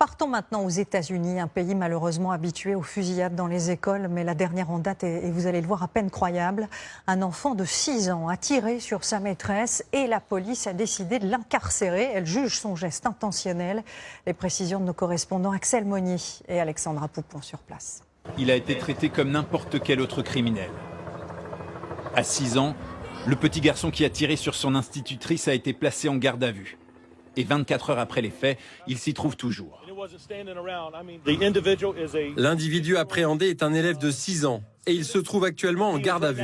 Partons maintenant aux États-Unis, un pays malheureusement habitué aux fusillades dans les écoles, mais la dernière en date est, et vous allez le voir, à peine croyable. Un enfant de 6 ans a tiré sur sa maîtresse et la police a décidé de l'incarcérer. Elle juge son geste intentionnel. Les précisions de nos correspondants Axel Monnier et Alexandra Poupon sur place. Il a été traité comme n'importe quel autre criminel. À 6 ans, le petit garçon qui a tiré sur son institutrice a été placé en garde à vue. Et 24 heures après les faits, il s'y trouve toujours. L'individu appréhendé est un élève de 6 ans et il se trouve actuellement en garde à vue.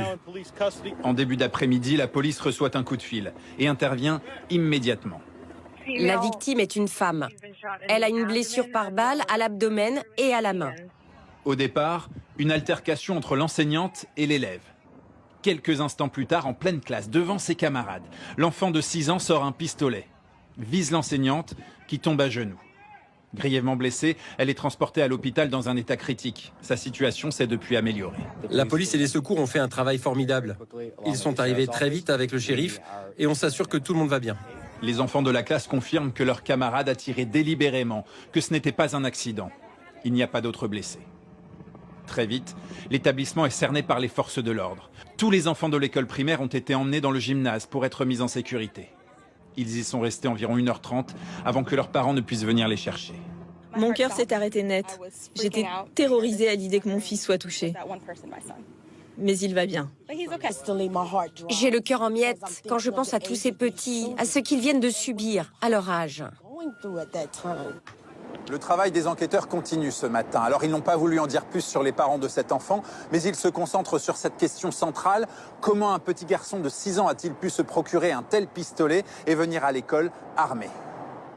En début d'après-midi, la police reçoit un coup de fil et intervient immédiatement. La victime est une femme. Elle a une blessure par balle à l'abdomen et à la main. Au départ, une altercation entre l'enseignante et l'élève. Quelques instants plus tard, en pleine classe, devant ses camarades, l'enfant de 6 ans sort un pistolet, vise l'enseignante qui tombe à genoux. Grièvement blessée, elle est transportée à l'hôpital dans un état critique. Sa situation s'est depuis améliorée. La police et les secours ont fait un travail formidable. Ils sont arrivés très vite avec le shérif et on s'assure que tout le monde va bien. Les enfants de la classe confirment que leur camarade a tiré délibérément, que ce n'était pas un accident. Il n'y a pas d'autres blessés. Très vite, l'établissement est cerné par les forces de l'ordre. Tous les enfants de l'école primaire ont été emmenés dans le gymnase pour être mis en sécurité. Ils y sont restés environ 1h30 avant que leurs parents ne puissent venir les chercher. Mon cœur s'est arrêté net. J'étais terrorisée à l'idée que mon fils soit touché. Mais il va bien. J'ai le cœur en miettes quand je pense à tous ces petits, à ce qu'ils viennent de subir à leur âge. Le travail des enquêteurs continue ce matin. Alors, ils n'ont pas voulu en dire plus sur les parents de cet enfant, mais ils se concentrent sur cette question centrale. Comment un petit garçon de 6 ans a-t-il pu se procurer un tel pistolet et venir à l'école armé ?